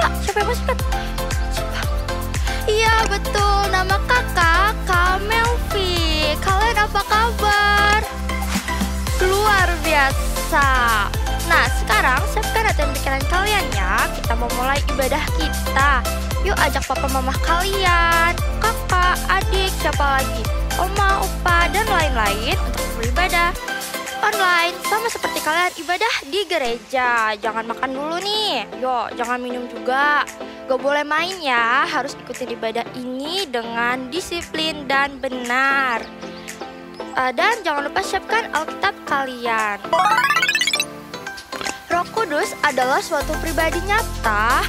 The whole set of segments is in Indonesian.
Kakak, siapa yang mau cepet? Iya betul, nama kakak Kak Melvi. Kalian apa kabar? Luar biasa. Nah sekarang siapkan hati dan pikiran kalian ya. Kita mau mulai ibadah kita. Yuk ajak papa mama kalian, kakak, adik, siapa lagi, oma, opa, dan lain-lain untuk beribadah online sama seperti kalian ibadah di gereja. Jangan makan dulu nih. Yo, jangan minum juga. Gak boleh main ya. Harus ikutin ibadah ini dengan disiplin dan benar. Dan jangan lupa siapkan Alkitab kalian. Roh Kudus adalah suatu pribadi nyata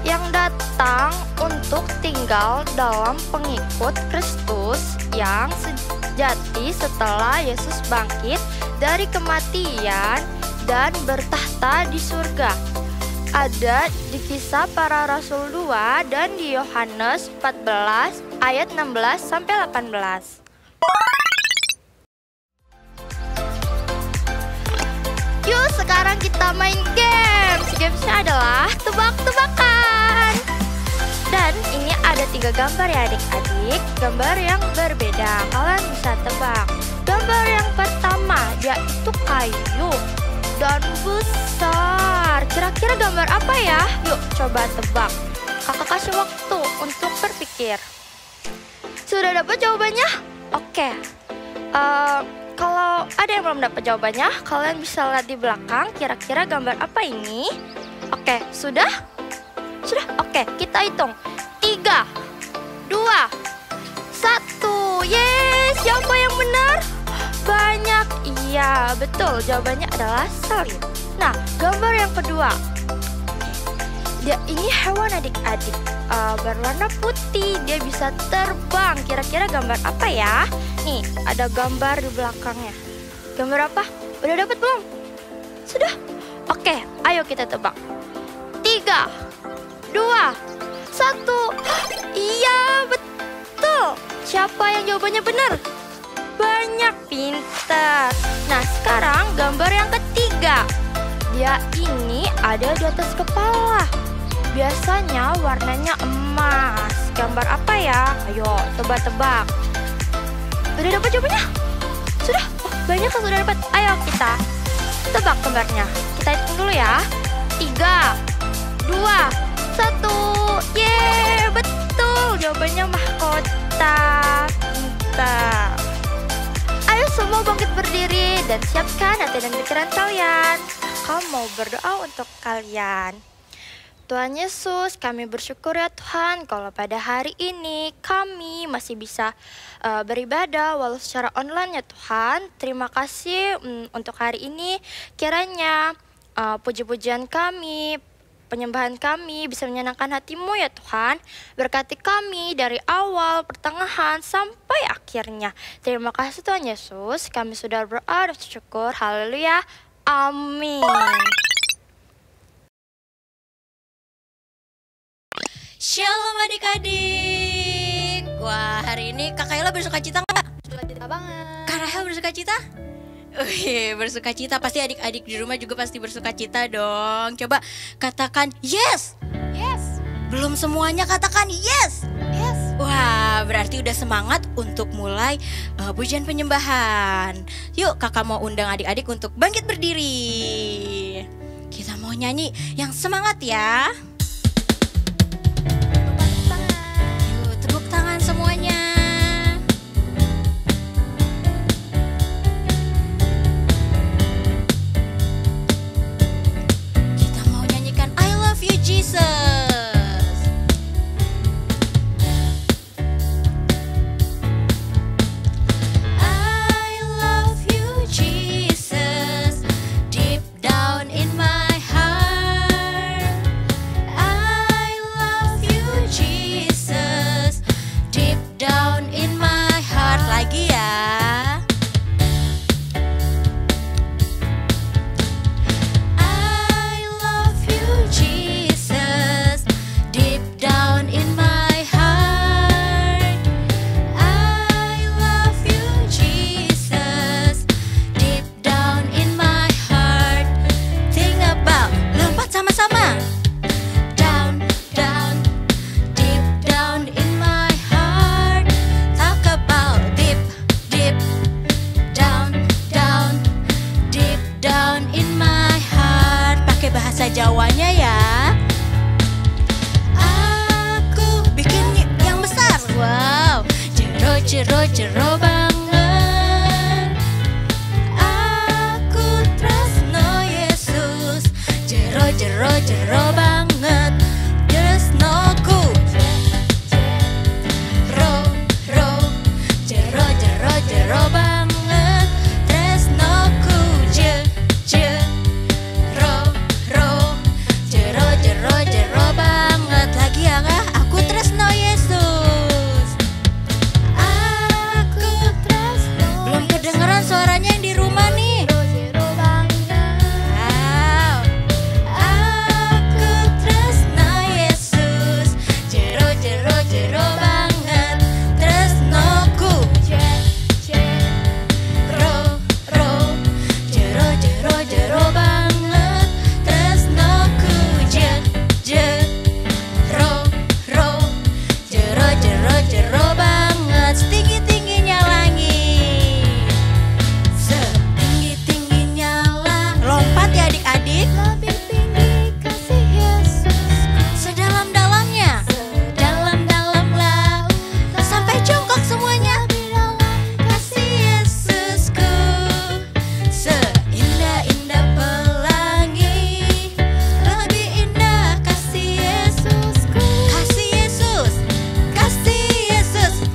yang datang untuk tinggal dalam pengikut Kristus yang sejati setelah Yesus bangkit dari kematian dan bertahta di surga. Ada di Kisah Para Rasul 2 dan di Yohanes 14 ayat 16 sampai 18. Yuk sekarang kita main games. Gamesnya adalah tebak-tebakan. Dan ini ada 3 gambar ya adik-adik. Gambar yang berbeda. Kalian bisa tebak. Gambar yang pertama, dia itu kayu dan besar. Kira-kira gambar apa ya? Yuk coba tebak. Kakak kasih waktu untuk berpikir. Sudah dapat jawabannya? Oke. Kalau ada yang belum dapat jawabannya, kalian bisa lihat di belakang kira-kira gambar apa ini. Oke, sudah? Sudah? Oke, kita hitung. 3, 2, 1. Yes, siapa yang benar? Banyak. Iya, betul. Jawabannya adalah salib. Nah, gambar yang kedua. Dia ini hewan adik-adik. Berwarna putih. Dia bisa terbang. Kira-kira gambar apa ya? Nih, ada gambar di belakangnya. Gambar apa? Udah dapat belum? Sudah? Oke, ayo kita tebak. 3, 2, 1. Iya, betul. Siapa yang jawabannya benar? Banyak, pintar. Nah, sekarang gambar yang ketiga. Dia ini ada di atas kepala. Biasanya warnanya emas. Gambar apa ya? Ayo, coba tebak. Udah dapat jawabannya? Sudah? Oh, banyak yang sudah dapat. Ayo kita tebak gambarnya. Kita hitung dulu ya. 3, 2, 1. Yeay, betul. Jawabannya mahkota. Pintar. Ayo semua bangkit berdiri dan siapkan hati dan pikiran kalian. Kakak mau berdoa untuk kalian. Tuhan Yesus, kami bersyukur ya Tuhan kalau pada hari ini kami masih bisa beribadah walau secara online ya Tuhan. Terima kasih untuk hari ini. Kiranya puji-pujian kami, penyembahan kami bisa menyenangkan hati-Mu ya Tuhan. Berkati kami dari awal, pertengahan, sampai akhirnya. Terima kasih Tuhan Yesus. Kami sudah berdoa dan bersyukur. Haleluya. Amin. Shalom adik-adik. Wah, hari ini Kak Kayla bersuka cita nggak? Bersuka cita banget. Kak Rahel bersuka cita? Bersuka cita. Pasti adik-adik di rumah juga pasti bersuka cita dong. Coba katakan yes. Yes. Belum semuanya katakan yes. Yes. Wah, berarti udah semangat untuk mulai pujian penyembahan. Yuk, kakak mau undang adik-adik untuk bangkit berdiri. Kita mau nyanyi yang semangat ya. Yuk, tepuk tangan semuanya. Kita mau nyanyikan I Love You Jesus. jero-jero banget. Aku tresno Yesus, jero-jero banget. Tresnoku ro jero banget. Tresnoku ro jero banget. Lagi ya kah? Aku tresno Yesus. Aku tresno. Belum kedengeran suaranya yang di rumah nih. Wow. Aku tresno Yesus, jero banget. Tresnoku ro jero banget. Tresnoku jero banget. Setinggi-tingginya langit, setinggi-tingginya lah. Lompat ya adik-adik. Lebih tinggi kasih Yesus, sedalam-dalamnya, sedalam-dalam laut. Sampai jongkok semuanya. Kasih Yesusku, seindah-indah pelangi. Lebih indah kasih Yesusku. Kasih Yesus, kasih Yesus,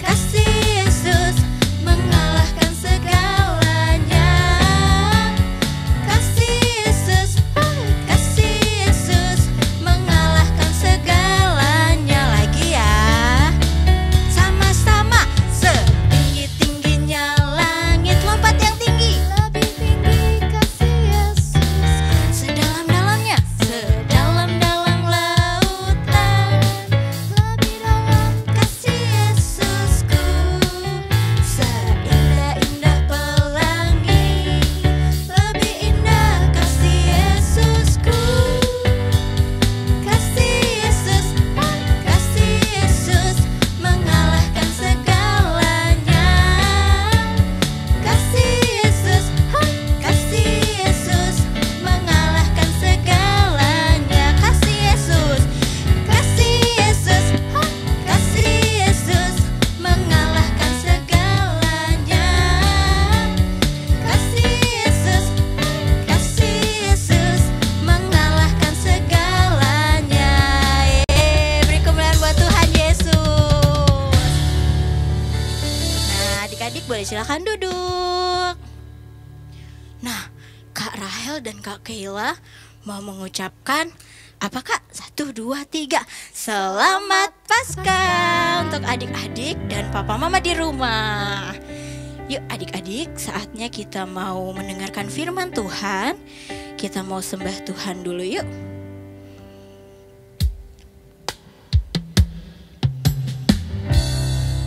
kasih Yesus mengalahkan segalanya. Kasih Yesus mengalahkan segalanya. Lagi ya, sama-sama. Setinggi-tingginya langit, lompat yang tinggi. Lebih tinggi kasih Yesus, sedalam-dalamnya, sedalam-dalam lautan. Lebih dalam kasih Yesusku, seindah-indah pelangi. Lebih indah kasih Yesusku. Kasih Yesus mengalahkan segalanya. Kasih Yesus mengalahkan segalanya. Kasih Yesus mengalahkan segalanya. Kasih Yesus mengalahkan segalanya. Beri kemuliaan buat Tuhan Yesus. Nah, adik-adik boleh silakan duduk. Nah, Kak Rahel dan Kak Keila mau mengucapkan apa Kak? 1, 2, 3. Selamat Paskah untuk adik-adik dan papa mama di rumah. Yuk adik-adik, saatnya kita mau mendengarkan firman Tuhan. Kita mau sembah Tuhan dulu yuk.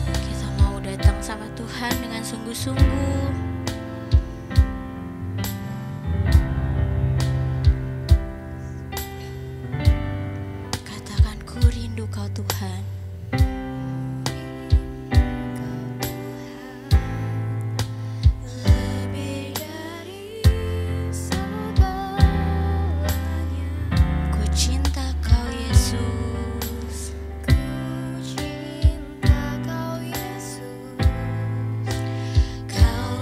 Kita mau datang sama Tuhan dengan sungguh-sungguh. Katakan ku rindu kau Tuhan. Lebih dari segalanya, ku cinta kau Yesus. Ku cinta kau Yesus. Kau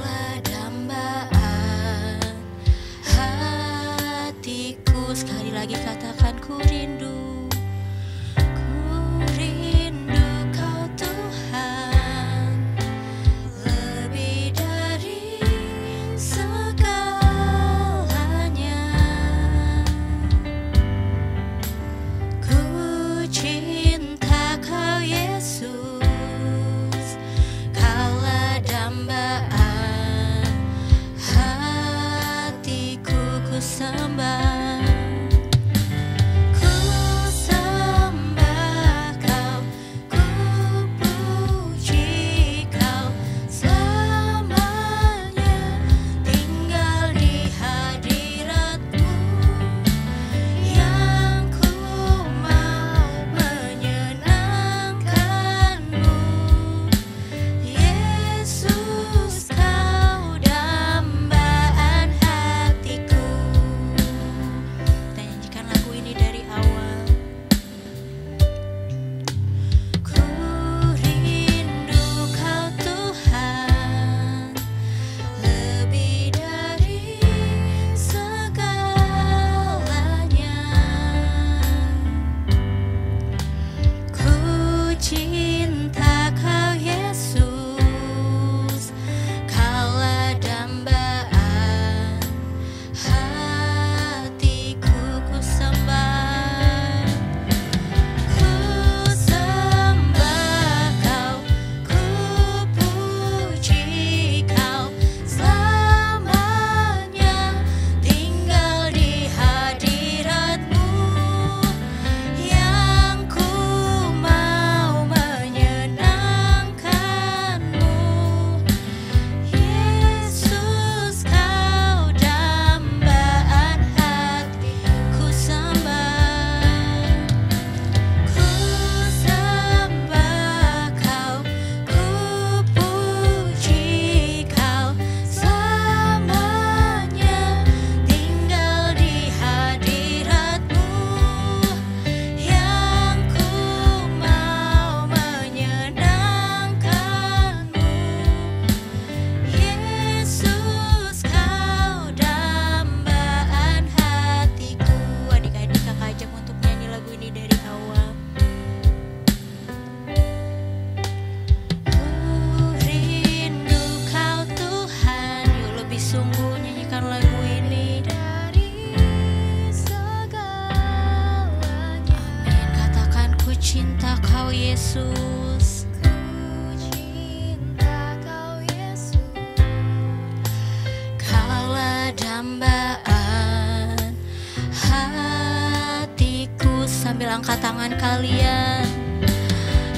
angkat tangan kalian.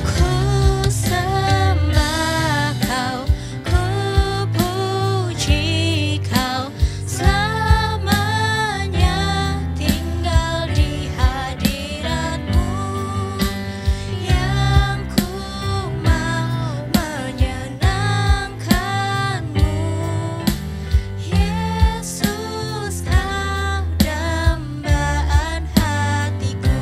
Ku sembah kau, ku puji kau, selamanya tinggal di hadiratmu. Yang ku mau menyenangkanmu, Yesus kau dambaan hatiku.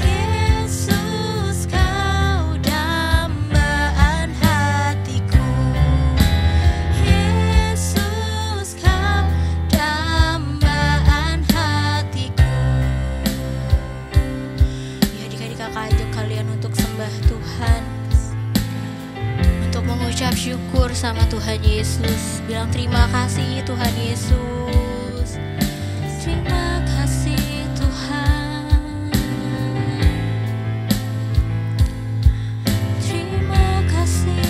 Yesus kau dambaan hatiku. Yesus kau dambaan hatiku. Ya, adik-adik kakak ajak kalian untuk sembah Tuhan, untuk mengucap syukur sama Tuhan Yesus. Bilang terima kasih Tuhan Yesus. Terima kasih Tuhan. Terima kasih.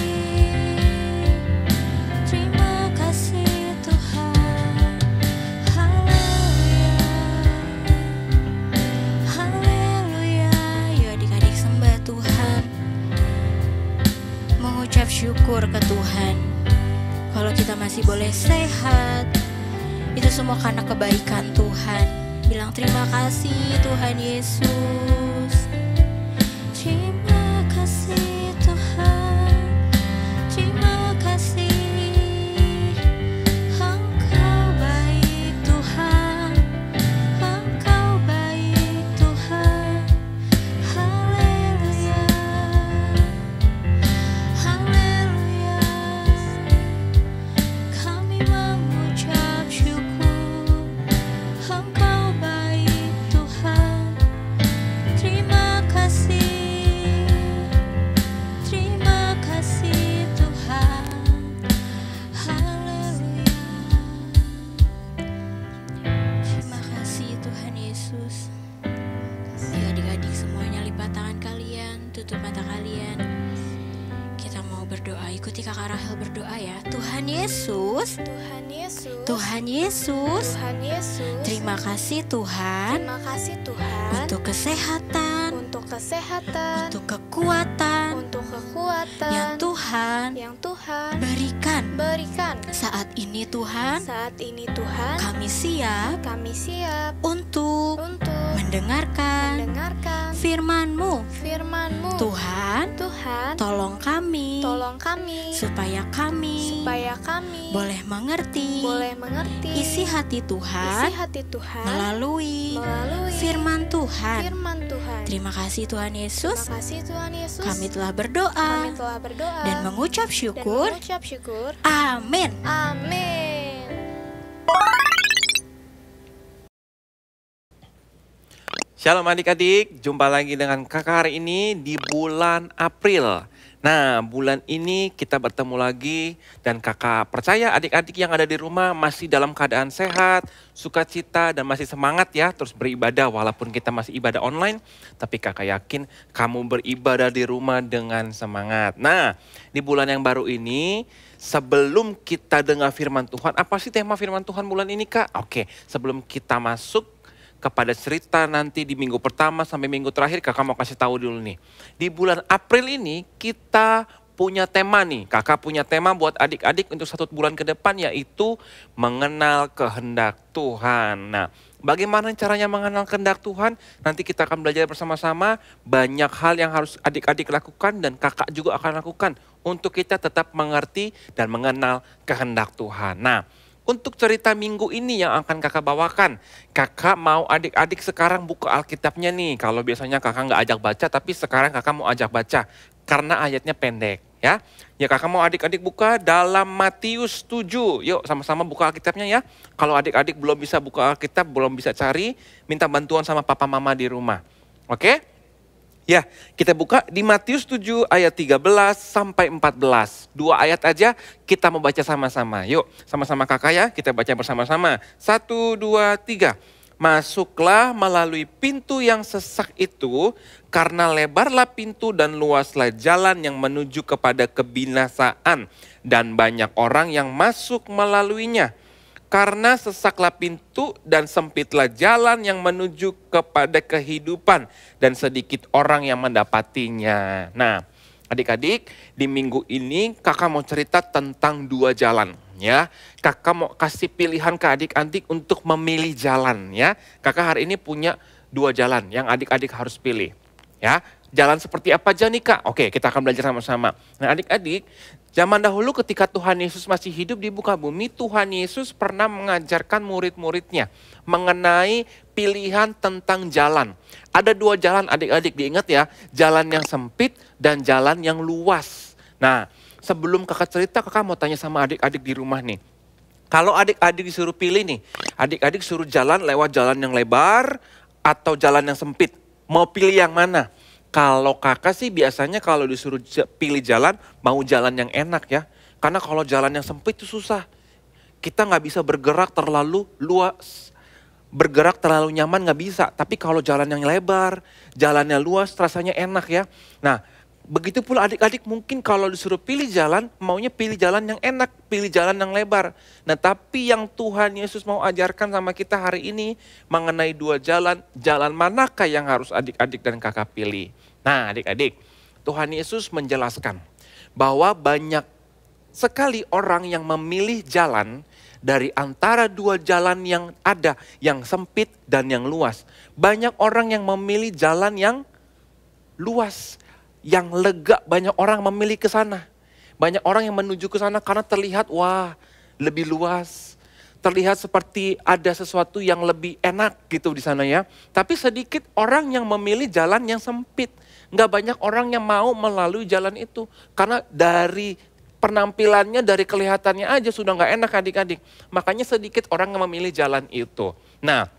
Terima kasih Tuhan. Haleluya. Haleluya. Yuk adik-adik sembah Tuhan, mengucap syukur ke Tuhan. Kalau kita masih boleh sehat, itu semua karena kebaikan Tuhan. Bilang terima kasih Tuhan Yesus. Terima kasih Tuhan. Terima kasih. Engkau baik Tuhan. Engkau baik Tuhan. Haleluya. Haleluya. Kami mengucap syukur. Engkau baik Tuhan. Terima kasih. Terima kasih Tuhan. Haleluya. Terima kasih Tuhan Yesus. Ya adik-adik semuanya, lipat tangan kalian, tutup mata kalian. Kita mau berdoa, ikuti kakak Rahel berdoa ya. Tuhan Yesus, Tuhan Yesus, Tuhan Yesus, Tuhan Yesus, terima kasih Tuhan terima kasih Tuhan untuk kesehatan, untuk kesehatan, untuk kekuatan untuk kekuatan yang Tuhan yang Tuhan berikan. berikan. Saat ini Tuhan, Saat ini Tuhan, kami siap kami siap untuk untuk mendengarkan mendengarkan firman-Mu. firman-Mu. Tuhan, Tuhan, tolong kami tolong kami supaya kami boleh mengerti boleh mengerti isi hati isi Tuhan hati Tuhan melalui firman Tuhan. Tuhan. Terima kasih Tuhan Terima Yesus. kasih Tuhan Yesus. Kami telah berdoa Kami telah berdoa dan mengucap dan syukur. mengucap syukur. Amin. Amin. Shalom adik-adik, jumpa lagi dengan kakak hari ini di bulan April. Nah, bulan ini kita bertemu lagi dan kakak percaya adik-adik yang ada di rumah masih dalam keadaan sehat, sukacita dan masih semangat ya terus beribadah walaupun kita masih ibadah online. Tapi kakak yakin kamu beribadah di rumah dengan semangat. Nah, di bulan yang baru ini sebelum kita dengar firman Tuhan, apa sih tema firman Tuhan bulan ini kak? Oke, sebelum kita masuk kepada cerita nanti di minggu pertama sampai minggu terakhir, kakak mau kasih tahu dulu nih. Di bulan April ini kita punya tema nih. Kakak punya tema buat adik-adik untuk 1 bulan ke depan yaitu mengenal kehendak Tuhan. Nah, bagaimana caranya mengenal kehendak Tuhan? Nanti kita akan belajar bersama-sama. Banyak hal yang harus adik-adik lakukan dan kakak juga akan lakukan untuk kita tetap mengerti dan mengenal kehendak Tuhan. Nah, untuk cerita minggu ini yang akan kakak bawakan, kakak mau adik-adik sekarang buka Alkitabnya nih. Kalau biasanya kakak nggak ajak baca, tapi sekarang kakak mau ajak baca. Karena ayatnya pendek ya. Ya kakak mau adik-adik buka dalam Matius 7. Yuk sama-sama buka Alkitabnya ya. Kalau adik-adik belum bisa buka Alkitab, belum bisa cari, minta bantuan sama papa mama di rumah. Oke? Ya, kita buka di Matius 7 ayat 13 sampai 14. 2 ayat aja kita mau baca sama-sama. Yuk, sama-sama kakak ya, kita baca bersama-sama. 1, 2, 3. Masuklah melalui pintu yang sesak itu, karena lebarlah pintu dan luaslah jalan yang menuju kepada kebinasaan. Dan banyak orang yang masuk melaluinya. Karena sesaklah pintu dan sempitlah jalan yang menuju kepada kehidupan dan sedikit orang yang mendapatinya. Nah, adik-adik, di minggu ini kakak mau cerita tentang 2 jalan ya. Kakak mau kasih pilihan ke adik-adik untuk memilih jalan ya. Kakak hari ini punya 2 jalan yang adik-adik harus pilih ya. Jalan seperti apa aja nih Kak? Oke, kita akan belajar sama-sama. Nah adik-adik, zaman dahulu ketika Tuhan Yesus masih hidup di muka bumi, Tuhan Yesus pernah mengajarkan murid-muridnya mengenai pilihan tentang jalan. Ada 2 jalan adik-adik, diingat ya, jalan yang sempit dan jalan yang luas. Nah, sebelum kakak cerita, kakak mau tanya sama adik-adik di rumah nih. Kalau adik-adik disuruh pilih nih, adik-adik suruh jalan lewat jalan yang lebar atau jalan yang sempit. Mau pilih yang mana? Kalau kakak sih biasanya kalau disuruh pilih jalan, mau jalan yang enak ya. Karena kalau jalan yang sempit itu susah. Kita nggak bisa bergerak terlalu luas. Bergerak terlalu nyaman nggak bisa. Tapi kalau jalan yang lebar, jalannya luas rasanya enak ya. Nah, begitu pula adik-adik mungkin kalau disuruh pilih jalan, maunya pilih jalan yang enak, pilih jalan yang lebar. Nah tapi yang Tuhan Yesus mau ajarkan sama kita hari ini mengenai 2 jalan, jalan manakah yang harus adik-adik dan kakak pilih? Nah adik-adik, Tuhan Yesus menjelaskan bahwa banyak sekali orang yang memilih jalan dari antara 2 jalan yang ada, yang sempit dan yang luas. Banyak orang yang memilih jalan yang luas, yang lega, banyak orang memilih ke sana. Banyak orang yang menuju ke sana karena terlihat wah lebih luas. Terlihat seperti ada sesuatu yang lebih enak gitu di sana ya. Tapi sedikit orang yang memilih jalan yang sempit. Nggak banyak orang yang mau melalui jalan itu. Karena dari penampilannya, dari kelihatannya aja sudah nggak enak adik-adik. Makanya sedikit orang yang memilih jalan itu. Nah,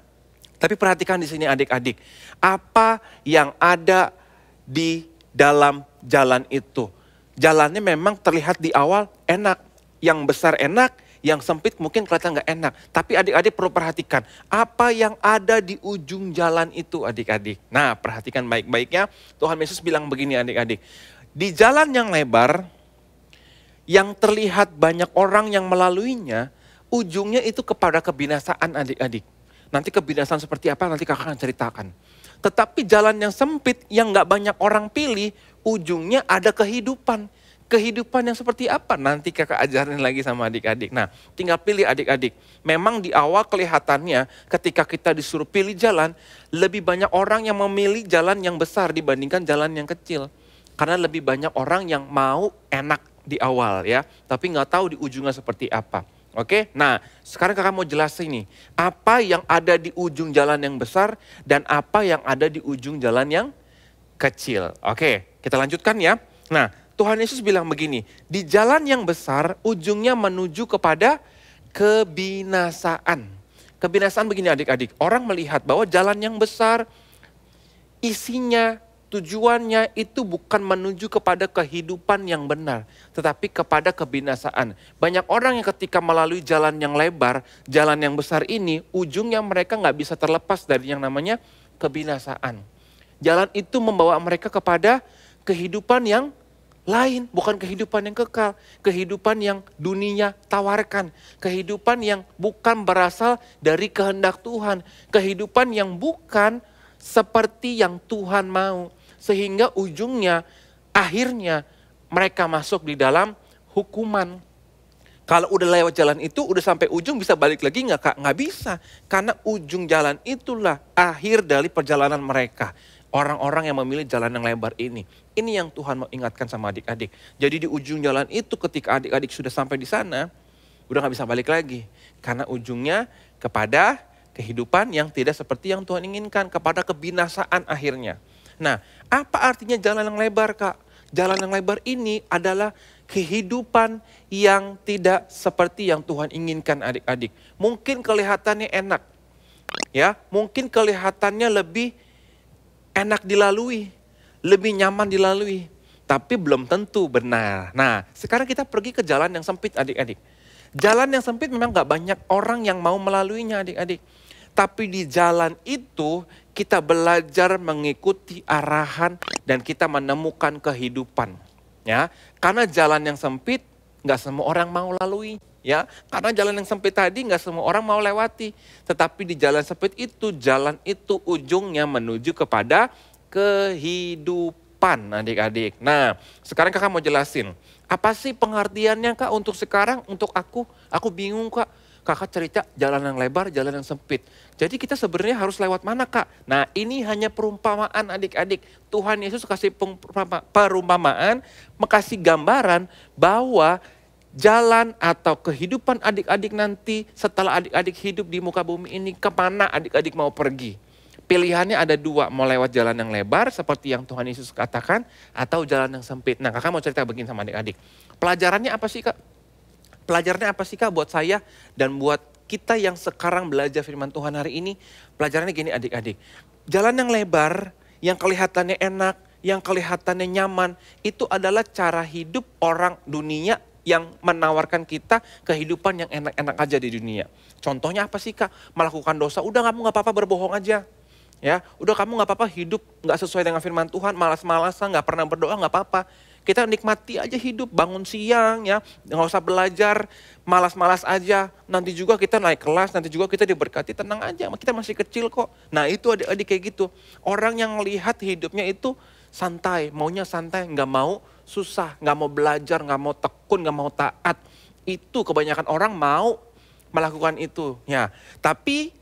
tapi perhatikan di sini adik-adik. Apa yang ada di dalam jalan itu? Jalannya memang terlihat di awal enak. Yang besar enak, yang sempit mungkin kelihatan nggak enak. Tapi adik-adik perlu perhatikan, apa yang ada di ujung jalan itu adik-adik. Nah perhatikan baik-baiknya, Tuhan Yesus bilang begini adik-adik. Di jalan yang lebar, yang terlihat banyak orang yang melaluinya, ujungnya itu kepada kebinasaan adik-adik. Nanti kebinasaan seperti apa nanti kakak akan ceritakan. Tetapi jalan yang sempit yang gak banyak orang pilih, ujungnya ada kehidupan. Kehidupan yang seperti apa? Nanti kakak ajarin lagi sama adik-adik. Nah tinggal pilih adik-adik. Memang di awal kelihatannya ketika kita disuruh pilih jalan, lebih banyak orang yang memilih jalan yang besar dibandingkan jalan yang kecil. Karena lebih banyak orang yang mau enak di awal ya. Tapi gak tahu di ujungnya seperti apa. Oke, nah sekarang kakak mau jelasin nih, apa yang ada di ujung jalan yang besar dan apa yang ada di ujung jalan yang kecil. Oke, kita lanjutkan ya. Nah, Tuhan Yesus bilang begini, di jalan yang besar ujungnya menuju kepada kebinasaan. Kebinasaan begini adik-adik, orang melihat bahwa jalan yang besar isinya, tujuannya itu bukan menuju kepada kehidupan yang benar, tetapi kepada kebinasaan. Banyak orang yang ketika melalui jalan yang lebar, jalan yang besar ini, ujungnya mereka nggak bisa terlepas dari yang namanya kebinasaan. Jalan itu membawa mereka kepada kehidupan yang lain, bukan kehidupan yang kekal. Kehidupan yang dunia tawarkan. Kehidupan yang bukan berasal dari kehendak Tuhan. Kehidupan yang bukan seperti yang Tuhan mau. Sehingga ujungnya, akhirnya mereka masuk di dalam hukuman. Kalau udah lewat jalan itu, udah sampai ujung bisa balik lagi nggak Kak? Nggak bisa. Karena ujung jalan itulah akhir dari perjalanan mereka. Orang-orang yang memilih jalan yang lebar ini. Ini yang Tuhan mau ingatkan sama adik-adik. Jadi di ujung jalan itu ketika adik-adik sudah sampai di sana, udah nggak bisa balik lagi. Karena ujungnya kepada kehidupan yang tidak seperti yang Tuhan inginkan. Kepada kebinasaan akhirnya. Nah, apa artinya jalan yang lebar Kak? Jalan yang lebar ini adalah kehidupan yang tidak seperti yang Tuhan inginkan adik-adik. Mungkin kelihatannya enak. Ya, mungkin kelihatannya lebih enak dilalui, lebih nyaman dilalui. Tapi belum tentu benar. Nah, sekarang kita pergi ke jalan yang sempit adik-adik. Jalan yang sempit memang gak banyak orang yang mau melaluinya adik-adik. Tapi di jalan itu kita belajar mengikuti arahan dan kita menemukan kehidupan. Ya, karena jalan yang sempit nggak semua orang mau lalui. ya. Karena jalan yang sempit tadi nggak semua orang mau lewati. Tetapi di jalan sempit itu, jalan itu ujungnya menuju kepada kehidupan adik-adik. Nah, sekarang kakak mau jelasin. Apa sih pengertiannya kak untuk sekarang, untuk aku? Aku bingung kak. Kakak cerita jalan yang lebar, jalan yang sempit. Jadi kita sebenarnya harus lewat mana kak? Nah ini hanya perumpamaan adik-adik. Tuhan Yesus kasih perumpamaan, kasih gambaran bahwa jalan atau kehidupan adik-adik nanti setelah adik-adik hidup di muka bumi ini, kemana adik-adik mau pergi? Pilihannya ada dua, mau lewat jalan yang lebar seperti yang Tuhan Yesus katakan, atau jalan yang sempit. Nah kakak mau cerita begini sama adik-adik. Pelajarannya apa sih kak? Pelajarannya apa sih kak buat saya dan buat kita yang sekarang belajar firman Tuhan hari ini? Pelajarannya gini adik-adik. Jalan yang lebar, yang kelihatannya enak, yang kelihatannya nyaman, itu adalah cara hidup orang dunia yang menawarkan kita kehidupan yang enak-enak aja di dunia. Contohnya apa sih kak? Melakukan dosa, udah kamu gak apa-apa berbohong aja. Ya, udah kamu gak apa-apa hidup gak sesuai dengan firman Tuhan, malas-malasan, gak pernah berdoa gak apa-apa. Kita nikmati aja hidup, bangun siang ya, gak usah belajar, malas-malas aja. Nanti juga kita naik kelas, nanti juga kita diberkati, tenang aja, kita masih kecil kok. Nah itu adik-adik kayak gitu. Orang yang melihat hidupnya itu santai, maunya santai, gak mau susah, gak mau belajar, gak mau tekun, gak mau taat. Itu kebanyakan orang mau melakukan itu. Ya, tapi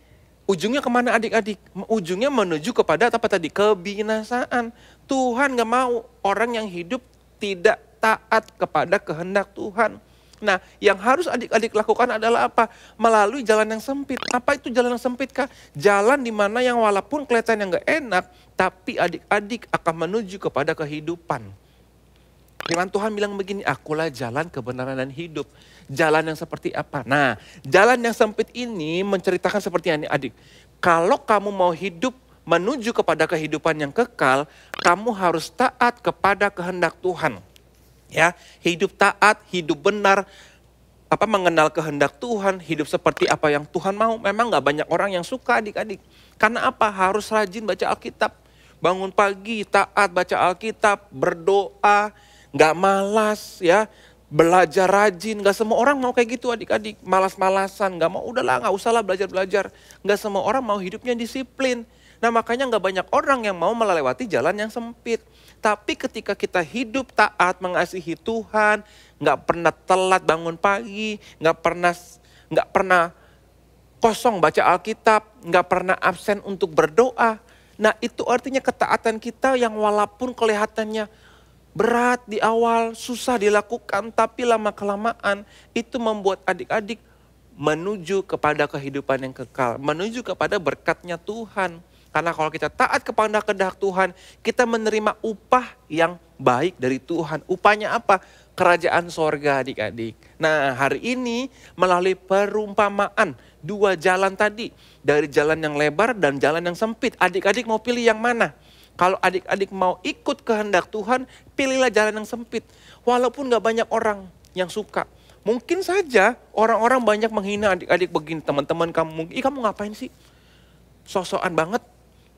ujungnya kemana adik-adik? Ujungnya menuju kepada apa tadi? Kebinasaan. Tuhan gak mau orang yang hidup tidak taat kepada kehendak Tuhan. Nah yang harus adik-adik lakukan adalah apa? Melalui jalan yang sempit. Apa itu jalan yang sempit kak? Jalan di mana yang walaupun kelihatannya gak enak, tapi adik-adik akan menuju kepada kehidupan. Firman Tuhan bilang begini, akulah jalan kebenaran dan hidup. Jalan yang seperti apa? Nah, jalan yang sempit ini menceritakan seperti ini adik. Kalau kamu mau hidup menuju kepada kehidupan yang kekal, kamu harus taat kepada kehendak Tuhan. Ya, hidup taat, hidup benar, mengenal kehendak Tuhan, hidup seperti apa yang Tuhan mau. Memang gak banyak orang yang suka adik-adik. Karena apa? Harus rajin baca Alkitab. Bangun pagi, taat baca Alkitab, berdoa, gak malas ya. Belajar rajin, gak semua orang mau kayak gitu adik-adik. Malas-malasan, gak mau, udahlah gak usahlah belajar-belajar. Gak semua orang mau hidupnya disiplin. Nah makanya gak banyak orang yang mau melewati jalan yang sempit. Tapi ketika kita hidup taat, mengasihi Tuhan, gak pernah telat bangun pagi, gak pernah kosong baca Alkitab, gak pernah absen untuk berdoa. Nah itu artinya ketaatan kita yang walaupun kelihatannya berat di awal, susah dilakukan, tapi lama-kelamaan itu membuat adik-adik menuju kepada kehidupan yang kekal, menuju kepada berkatnya Tuhan. Karena kalau kita taat kepada kehendak Tuhan, kita menerima upah yang baik dari Tuhan. Upahnya apa? Kerajaan sorga adik-adik. Nah hari ini melalui perumpamaan dua jalan tadi, dari jalan yang lebar dan jalan yang sempit, adik-adik mau pilih yang mana? Kalau adik-adik mau ikut kehendak Tuhan, pilihlah jalan yang sempit. Walaupun gak banyak orang yang suka. Mungkin saja orang-orang banyak menghina adik-adik begini. Teman-teman kamu, kamu ngapain sih? Sosokan banget.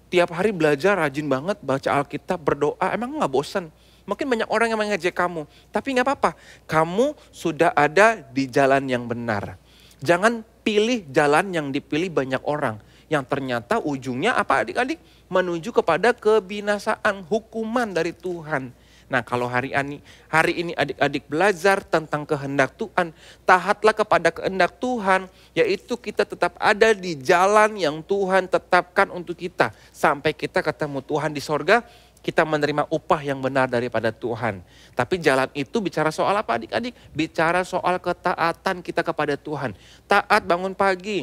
Tiap hari belajar, rajin banget, baca Alkitab, berdoa. Emang gak bosan? Mungkin banyak orang yang mengejek kamu. Tapi gak apa-apa. Kamu sudah ada di jalan yang benar. Jangan pilih jalan yang dipilih banyak orang. Yang ternyata ujungnya apa adik-adik? Menuju kepada kebinasaan, hukuman dari Tuhan. Nah kalau hari ini adik-adik belajar tentang kehendak Tuhan, taatlah kepada kehendak Tuhan, yaitu kita tetap ada di jalan yang Tuhan tetapkan untuk kita. Sampai kita ketemu Tuhan di sorga, kita menerima upah yang benar daripada Tuhan. Tapi jalan itu bicara soal apa adik-adik? Bicara soal ketaatan kita kepada Tuhan. Taat bangun pagi,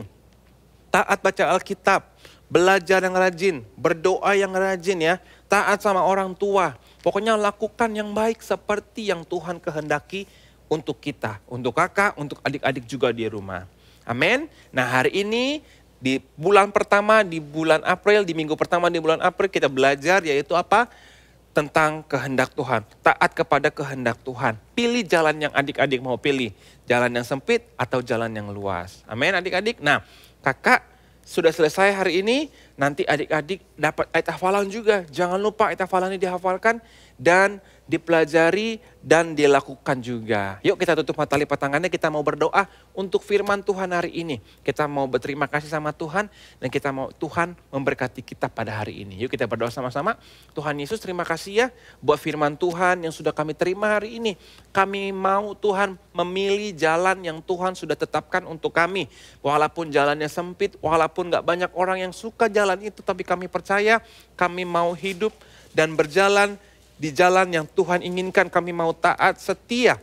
taat baca Alkitab, belajar yang rajin, berdoa yang rajin ya, taat sama orang tua. Pokoknya lakukan yang baik seperti yang Tuhan kehendaki untuk kita, untuk kakak, untuk adik-adik juga di rumah. Amin. Nah hari ini di bulan pertama, di bulan April, di minggu pertama di bulan April kita belajar yaitu apa? Tentang kehendak Tuhan, taat kepada kehendak Tuhan. Pilih jalan yang adik-adik mau pilih, jalan yang sempit atau jalan yang luas. Amin adik-adik. Nah kakak sudah selesai hari ini, nanti adik-adik dapat ayat hafalan juga. Jangan lupa ayat hafalan ini dihafalkan dan dipelajari dan dilakukan juga. Yuk kita tutup mata lipat tangannya, kita mau berdoa untuk firman Tuhan hari ini. Kita mau berterima kasih sama Tuhan dan kita mau Tuhan memberkati kita pada hari ini. Yuk kita berdoa sama-sama. Tuhan Yesus, terima kasih ya buat firman Tuhan yang sudah kami terima hari ini. Kami mau Tuhan memilih jalan yang Tuhan sudah tetapkan untuk kami. Walaupun jalannya sempit, walaupun gak banyak orang yang suka jalan itu, tapi kami percaya kami mau hidup dan berjalan di jalan yang Tuhan inginkan. Kami mau taat, setia,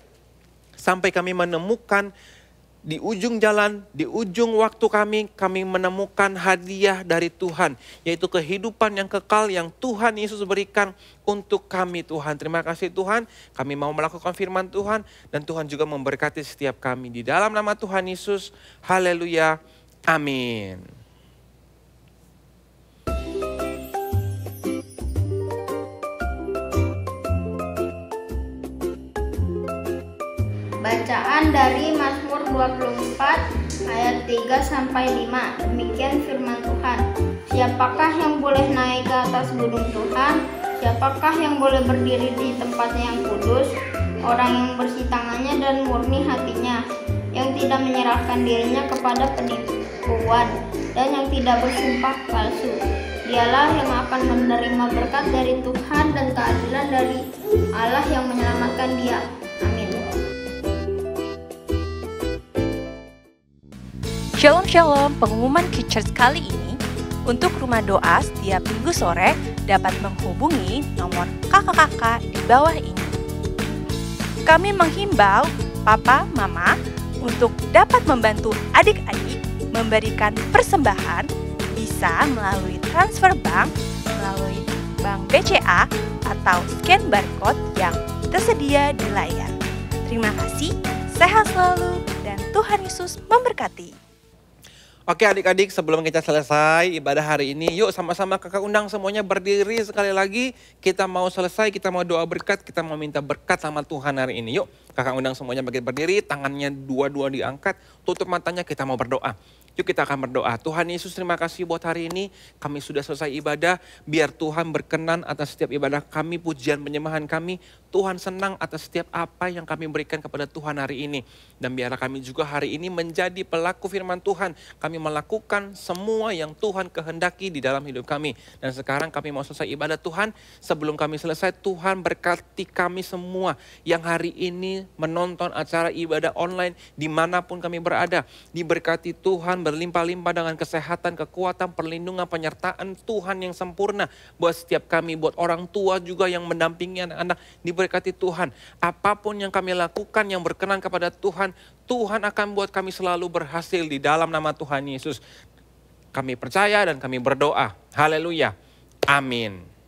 sampai kami menemukan di ujung jalan, di ujung waktu kami menemukan hadiah dari Tuhan, yaitu kehidupan yang kekal yang Tuhan Yesus berikan untuk kami Tuhan. Terima kasih Tuhan, kami mau melakukan firman Tuhan dan Tuhan juga memberkati setiap kami. Di dalam nama Tuhan Yesus, haleluya, amin. Bacaan dari Mazmur 24 ayat 3-5. Demikian firman Tuhan. Siapakah yang boleh naik ke atas gunung Tuhan? Siapakah yang boleh berdiri di tempatnya yang kudus? Orang yang bersih tangannya dan murni hatinya, yang tidak menyerahkan dirinya kepada penipuan dan yang tidak bersumpah palsu. Dialah yang akan menerima berkat dari Tuhan dan keadilan dari Allah yang menyelamatkan dia. Amin. Shalom Shalom, pengumuman Kids Church kali ini untuk rumah doa setiap minggu sore dapat menghubungi nomor kakak-kakak di bawah ini. Kami menghimbau papa, mama untuk dapat membantu adik-adik memberikan persembahan bisa melalui transfer bank, melalui bank BCA atau scan barcode yang tersedia di layar. Terima kasih, sehat selalu dan Tuhan Yesus memberkati. Oke adik-adik, sebelum kita selesai ibadah hari ini, yuk sama-sama kakak undang semuanya berdiri sekali lagi. Kita mau selesai, kita mau doa berkat, kita mau minta berkat sama Tuhan hari ini. Yuk kakak undang semuanya berdiri, tangannya dua-dua diangkat, tutup matanya, kita mau berdoa. Yuk kita akan berdoa. Tuhan Yesus, terima kasih buat hari ini. Kami sudah selesai ibadah. Biar Tuhan berkenan atas setiap ibadah kami, pujian penyembahan kami. Tuhan senang atas setiap apa yang kami berikan kepada Tuhan hari ini. Dan biarlah kami juga hari ini menjadi pelaku firman Tuhan. Kami melakukan semua yang Tuhan kehendaki di dalam hidup kami. Dan sekarang kami mau selesai ibadah Tuhan. Sebelum kami selesai, Tuhan berkati kami semua yang hari ini menonton acara ibadah online dimanapun kami berada. Diberkati Tuhan berlimpah-limpah dengan kesehatan, kekuatan, perlindungan, penyertaan Tuhan yang sempurna buat setiap kami, buat orang tua juga yang mendampingi anak-anak. Diberkati Tuhan, apapun yang kami lakukan yang berkenan kepada Tuhan, Tuhan akan buat kami selalu berhasil di dalam nama Tuhan Yesus. Kami percaya dan kami berdoa. Haleluya. Amin.